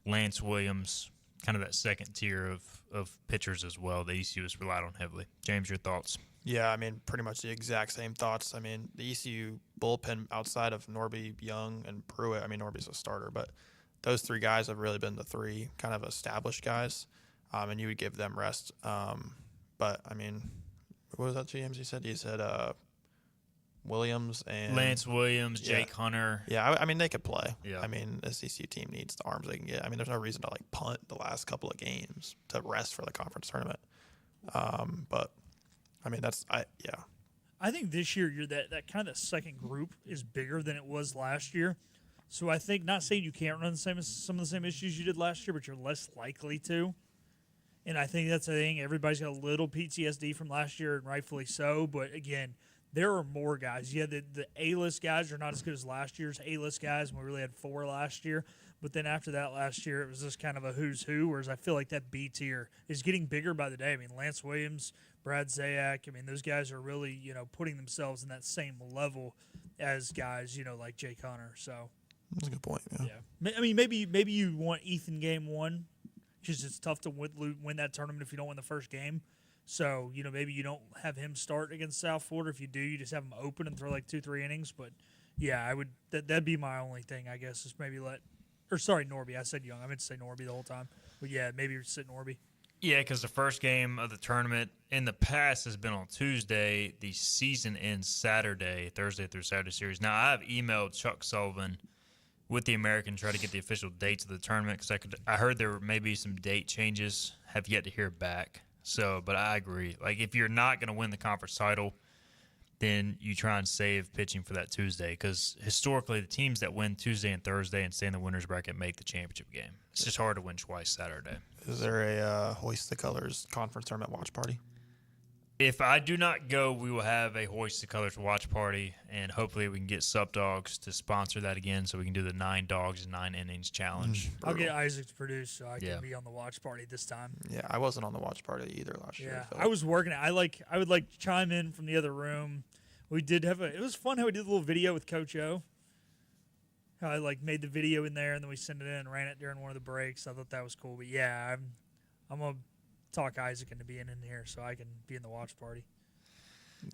Lance Williams, kind of that second tier of pitchers as well that ECU has relied on heavily. James, your thoughts? Yeah, I mean, pretty much the exact same thoughts. I mean, the ECU bullpen outside of Norby, Young, and Pruitt, I mean, Norby's a starter, but those 3 guys have really been the 3 kind of established guys, and you would give them rest. But, I mean, what was that, James? You said Williams and Lance Williams, Jake Hunter. Yeah, I mean, they could play. Yeah. I mean, this ECU team needs the arms they can get. I mean, there's no reason to, like, punt the last couple of games to rest for the conference tournament. But, I mean, I think this year that kind of second group is bigger than it was last year. So I think, not saying you can't run some of the same issues you did last year, but you're less likely to. And I think that's the thing. Everybody's got a little PTSD from last year, and rightfully so. But, again, there are more guys. Yeah, the A-list guys are not as good as last year's A-list guys, and we really had 4 last year. But then after that last year, it was just kind of a who's who, whereas I feel like that B tier is getting bigger by the day. I mean, Lance Williams, Brad Zayak, I mean, those guys are really, putting themselves in that same level as guys, like Jake Hunter. So that's a good point, yeah. I mean, maybe you want Ethan game 1 because it's tough to win that tournament if you don't win the first game. So, maybe you don't have him start against South Florida. If you do, you just have him open and throw like 2-3 innings. But, yeah, I would that'd be my only thing, I guess, is maybe Norby. I said Young. I meant to say Norby the whole time. But, yeah, maybe sit Norby. Yeah, because the first game of the tournament in the past has been on Tuesday. The season ends Saturday, Thursday through Saturday series. Now, I've emailed Chuck Sullivan with the American to try to get the official dates of the tournament because I heard there may be some date changes. Have yet to hear back. So, but I agree. Like, if you're not going to win the conference title, then you try and save pitching for that Tuesday because historically the teams that win Tuesday and Thursday and stay in the winner's bracket make the championship game. It's just hard to win twice Saturday. Is there a Hoist the Colors conference tournament watch party? If I do not go, we will have a Hoist the Colors watch party, and hopefully we can get Sup Dogs to sponsor that again so we can do the 9 dogs and 9 innings challenge. I'll get Isaac to produce so I can be on the watch party this time. Yeah, I wasn't on the watch party either last year. Yeah, I was working. I would chime in from the other room. We did have it was fun how we did a little video with Coach O. How I made the video in there and then we sent it in and ran it during one of the breaks. I thought that was cool. But yeah, I'm gonna talk Isaac into being in here so I can be in the watch party.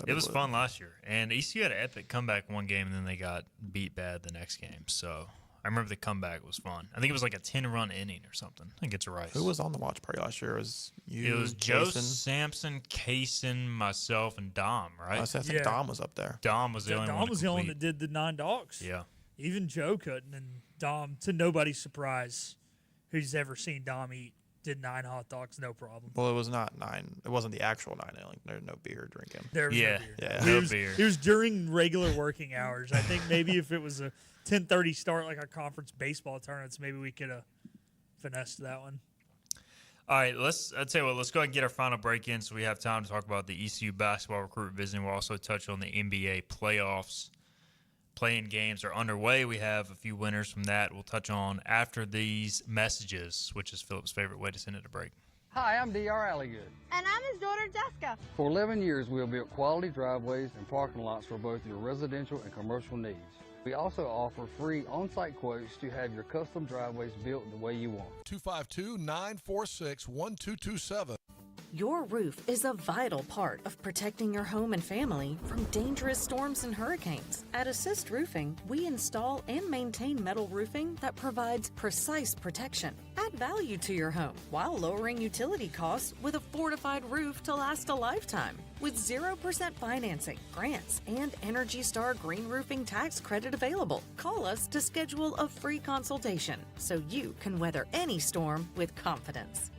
It was fun last year, and ECU had an epic comeback one game, and then they got beat bad the next game. So I remember the comeback was fun. I think it was like a 10-run inning or something. I think it's right. Who was on the watch party last year? It was you, It was Joe Jason? Sampson, Kaysen, myself, and Dom, right? I think Dom was up there. Dom was the only one. Dom was the only one that did the 9 dogs. Yeah. Even Joe couldn't, and Dom, to nobody's surprise, who's ever seen Dom eat, did 9 hot dogs, no problem. Well, it was not 9. It wasn't the actual 9 inning. There's no beer drinking. There was no beer. Yeah. No beer. It was during regular working hours. I think maybe if it was a 10:30 start like our conference baseball tournaments, maybe we could have finessed that one. All right, I'll tell you what, let's go ahead and get our final break in so we have time to talk about the ECU basketball recruit visiting. We'll also touch on the NBA playoffs. Playing games are underway. We have a few winners from that we'll touch on after these messages, which is Philip's favorite way to send it a break. Hi, I'm D.R. Alligood. And I'm his daughter, Jessica. For 11 years, we have built quality driveways and parking lots for both your residential and commercial needs. We also offer free on-site quotes to have your custom driveways built the way you want. 252-946-1227. Your roof is a vital part of protecting your home and family from dangerous storms and hurricanes. At Assist Roofing, we install and maintain metal roofing that provides precise protection. Add value to your home while lowering utility costs with a fortified roof to last a lifetime. With 0% financing, grants, and Energy Star Green Roofing tax credit available. Call us to schedule a free consultation so you can weather any storm with confidence.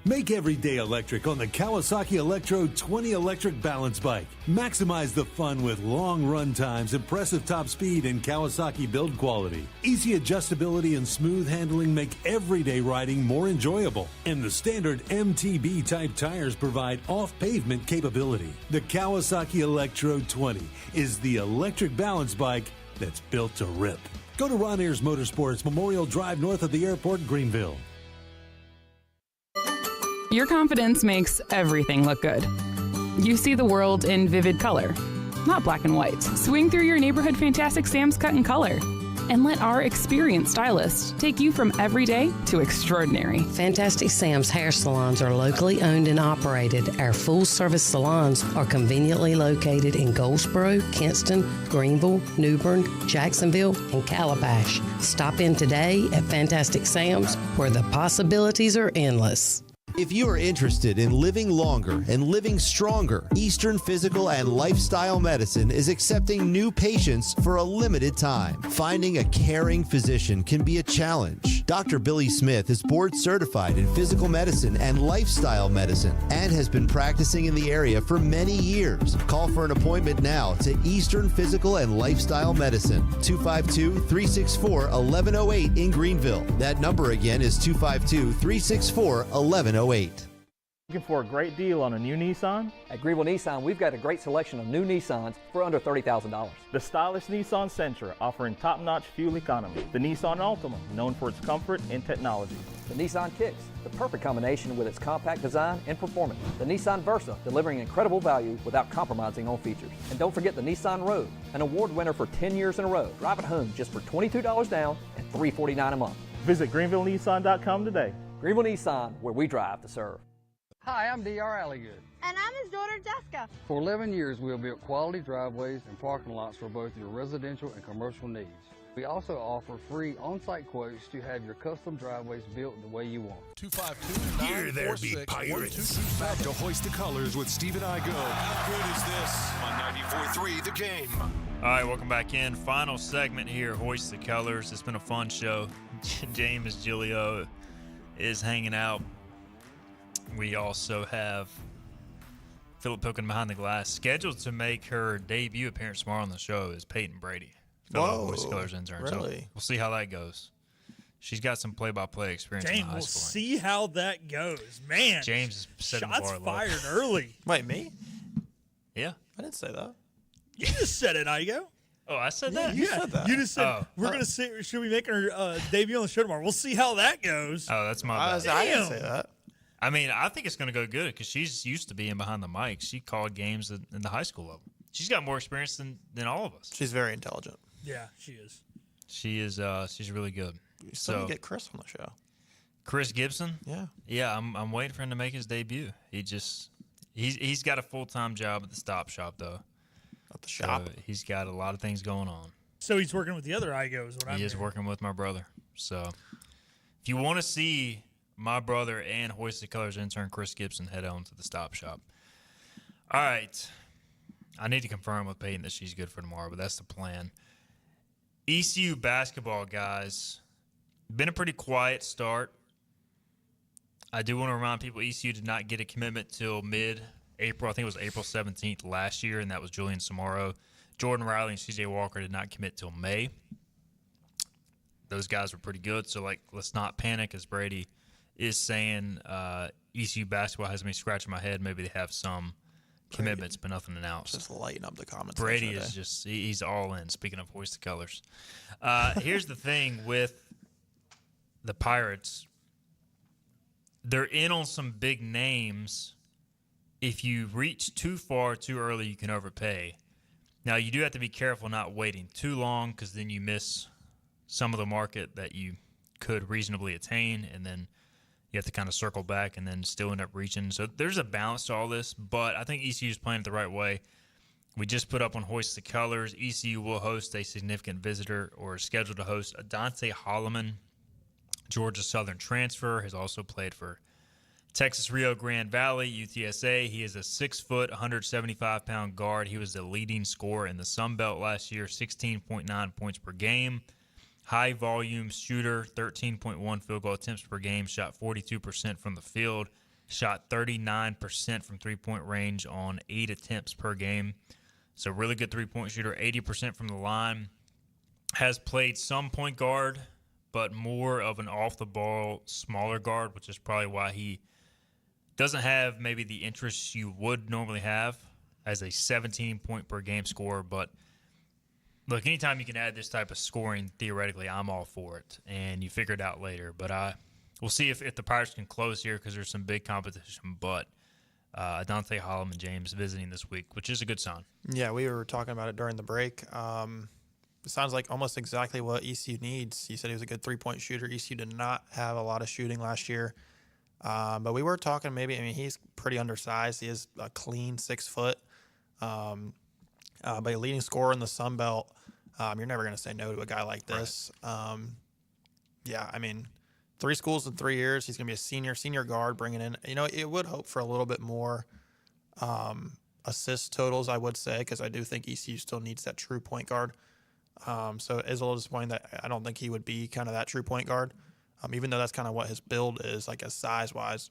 Make every day electric on the Kawasaki Electro 20 electric balance bike. Maximize the fun with long run times, impressive top speed, and Kawasaki build quality. Easy adjustability and smooth handling make everyday riding more enjoyable. And the standard MTB type tires provide off-pavement capability. The Kawasaki Electro 20 is the electric balance bike that's built to rip. Go to Ron Ayers Motorsports, Memorial Drive north of the airport, Greenville. Your confidence makes everything look good. You see the world in vivid color, not black and white. Swing through your neighborhood Fantastic Sam's cut in color. And let our experienced stylists take you from everyday to extraordinary. Fantastic Sam's hair salons are locally owned and operated. Our full-service salons are conveniently located in Goldsboro, Kinston, Greenville, New Bern, Jacksonville, and Calabash. Stop in today at Fantastic Sam's, where the possibilities are endless. If you are interested in living longer and living stronger, Eastern Physical and Lifestyle Medicine is accepting new patients for a limited time. Finding a caring physician can be a challenge. Dr. Billy Smith is board certified in physical medicine and lifestyle medicine and has been practicing in the area for many years. Call for an appointment now to Eastern Physical and Lifestyle Medicine, 252-364-1108 in Greenville. That number again is 252-364-1108. Looking for a great deal on a new Nissan? At Greenville Nissan, we've got a great selection of new Nissans for under $30,000. The stylish Nissan Sentra, offering top-notch fuel economy. The Nissan Altima, known for its comfort and technology. The Nissan Kicks, the perfect combination with its compact design and performance. The Nissan Versa, delivering incredible value without compromising on features. And don't forget the Nissan Rogue, an award winner for 10 years in a row. Drive it home just for $22 down and $349 a month. Visit GreenvilleNissan.com today. Greenville Nissan, where we drive to serve. Hi, I'm D.R. Alligood. And I'm his daughter, Jessica. For 11 years, we have built quality driveways and parking lots for both your residential and commercial needs. We also offer free on-site quotes to have your custom driveways built the way you want. 252-946-1227. Back to Hoist the Colors with Steve and I go. How good is this on 94.3 The Game? All right, welcome back in. Final segment here, Hoist the Colors. It's been a fun show. James Giglio is hanging out. We also have Philip Pilkin behind the glass, scheduled to make her debut appearance tomorrow on the show is Peyton Brady, fellow Hoist the Colors intern. Really? So we'll see how that goes. she's got some play-by-play experience in James, the high we'll school. see how that goes. Man, James is setting the shots bar low. fired early. Wait, me? Yeah. I didn't say that. You just said it, Igo. Oh, I said that? You said that. You just said we're going to see. Should we make our debut on the show tomorrow? We'll see how that goes. Oh, that's my bad. I didn't say that. I mean, I think it's going to go good because she's used to being behind the mic. She called games in the high school level. She's got more experience than all of us. She's very intelligent. Yeah, she is. She is. She's really good. So we get Chris on the show. Chris Gibson. Yeah. Yeah, I'm waiting for him to make his debut. He's got a full-time job at the Stop Shop though. At the shop. So he's got a lot of things going on. So he's working with the other Igos. He is working with my brother. So if you want to see my brother and Hoist the Colors intern Chris Gibson, head on to the Stop Shop. All right. I need to confirm with Peyton that she's good for tomorrow, but that's the plan. ECU basketball, guys. Been a pretty quiet start. I do want to remind people ECU did not get a commitment till mid-April. I think it was April 17th last year, and that was Julian Samaro. Jordan Riley and C.J. Walker did not commit till May. Those guys were pretty good, so let's not panic, as Brady is saying. ECU basketball has me scratching my head. Maybe they have some commitments, but nothing announced. Just lighten up the comments. Brady is he's all in. Speaking of Hoist the Colors. Here's the thing with the Pirates. They're in on some big names. If you reach too far too early, you can overpay. Now, you do have to be careful not waiting too long because then you miss some of the market that you could reasonably attain, and then you have to kind of circle back and then still end up reaching. So there's a balance to all this, but I think ECU is playing it the right way. We just put up on Hoist the Colors. ECU will host a significant visitor or is scheduled to host Adante Holloman, Georgia Southern transfer, has also played for Texas Rio Grande Valley, UTSA. He is a 6-foot, 175-pound guard. He was the leading scorer in the Sun Belt last year, 16.9 points per game. High volume shooter, 13.1 field goal attempts per game, shot 42% from the field, shot 39% from three-point range on 8 attempts per game. So really good three-point shooter, 80% from the line. Has played some point guard, but more of an off-the-ball, smaller guard, which is probably why he doesn't have maybe the interest you would normally have as a 17-point-per-game scorer. But, look, anytime you can add this type of scoring, theoretically, I'm all for it, and you figure it out later. But we'll see if the Pirates can close here because there's some big competition. But Dante Holloman James visiting this week, which is a good sign. Yeah, we were talking about it during the break. It sounds like almost exactly what ECU needs. He said he was a good three-point shooter. ECU did not have a lot of shooting last year. But we were talking he's pretty undersized. He is a clean 6 foot. But a leading scorer in the Sun Belt, you're never going to say no to a guy like this. Right. 3 schools in 3 years. He's going to be a senior guard bringing in. It would hope for a little bit more assist totals, I would say, because I do think ECU still needs that true point guard. So it is a little disappointing that I don't think he would be kind of that true point guard, even though that's kind of what his build is, like as size-wise.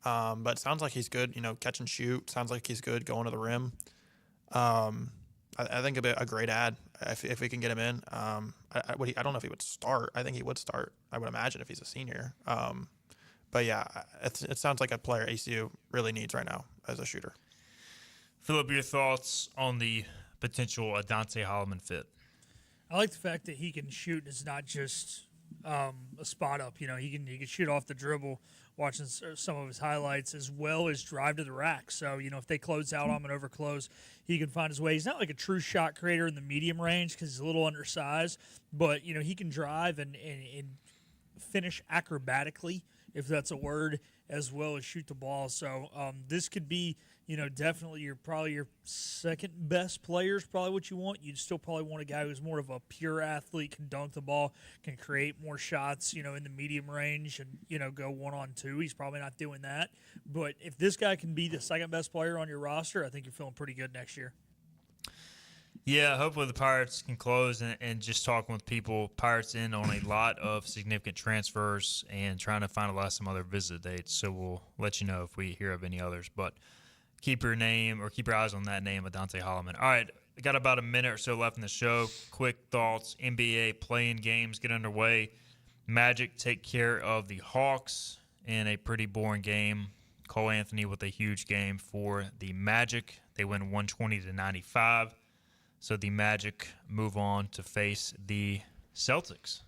But it sounds like he's good, catch and shoot. Sounds like he's good going to the rim. I think it'd be a great ad if we can get him in. I don't know if he would start. I think he would start, I would imagine, if he's a senior. But, yeah, it sounds like a player ECU really needs right now as a shooter. Philip, your thoughts on the potential Adante Holloman fit? I like the fact that he can shoot. It's not just a spot up. He can shoot off the dribble. Watching some of his highlights, as well as drive to the rack. So if they close out on him and overclose, he can find his way. He's not like a true shot creator in the medium range because he's a little undersized, but he can drive and finish acrobatically, if that's a word, as well as shoot the ball. So this could be, definitely your second best player is probably what you want. You'd still probably want a guy who's more of a pure athlete, can dunk the ball, can create more shots, in the medium range and, go 1-on-2. He's probably not doing that. But if this guy can be the second best player on your roster, I think you're feeling pretty good next year. Yeah, hopefully the Pirates can close and just talking with people. Pirates in on a lot of significant transfers and trying to finalize some other visit dates. So we'll let you know if we hear of any others. But keep your eyes on that name, Adante Holloman. All right, we got about a minute or so left in the show. Quick thoughts. NBA play-in games get underway. Magic take care of the Hawks in a pretty boring game. Cole Anthony with a huge game for the Magic. They win 120-95. So the Magic move on to face the Celtics.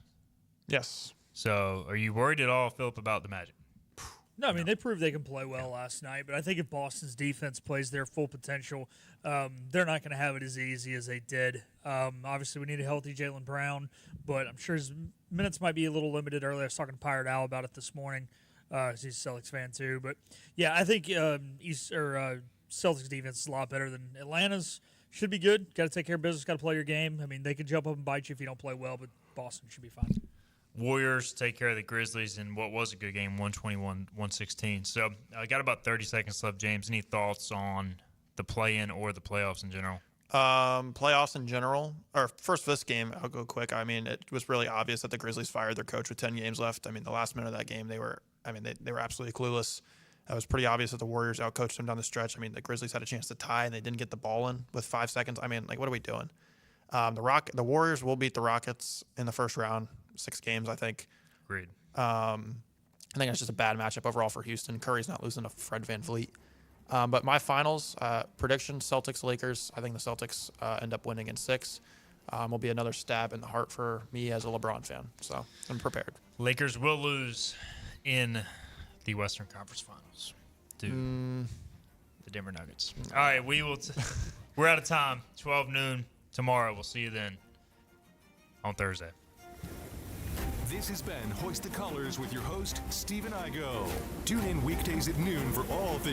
Yes. So are you worried at all, Philip, about the Magic? No, I mean, they proved they can play well last night, but I think if Boston's defense plays their full potential, they're not going to have it as easy as they did. Obviously, we need a healthy Jaylen Brown, but I'm sure his minutes might be a little limited earlier. I was talking to Pirate Al about it this morning. He's a Celtics fan, too. But, yeah, I think Celtics defense is a lot better than Atlanta's. Should be good. Got to take care of business. Got to play your game. I mean, they can jump up and bite you if you don't play well, but Boston should be fine. Warriors take care of the Grizzlies in what was a good game, 121-116. So I got about 30 seconds left. James, any thoughts on the play-in or the playoffs in general? Playoffs in general, or first this game, I'll go quick. I mean, it was really obvious that the Grizzlies fired their coach with 10 games left. I mean, the last minute of that game, they were absolutely clueless. It was pretty obvious that the Warriors outcoached them down the stretch. I mean, the Grizzlies had a chance to tie, and they didn't get the ball in with 5 seconds. I mean, like, what are we doing? The Warriors will beat the Rockets in the first round, 6 games, I think. Agreed. I think it's just a bad matchup overall for Houston. Curry's not losing to Fred VanVleet. But my finals prediction: Celtics, Lakers. I think the Celtics end up winning in 6. Will be another stab in the heart for me as a LeBron fan. So I'm prepared. Lakers will lose in the Western Conference Finals to the Denver Nuggets. All right, we're out of time. 12 noon tomorrow. We'll see you then on Thursday. This has been Hoist the Colors with your host, Stephen Igo. Tune in weekdays at noon for all things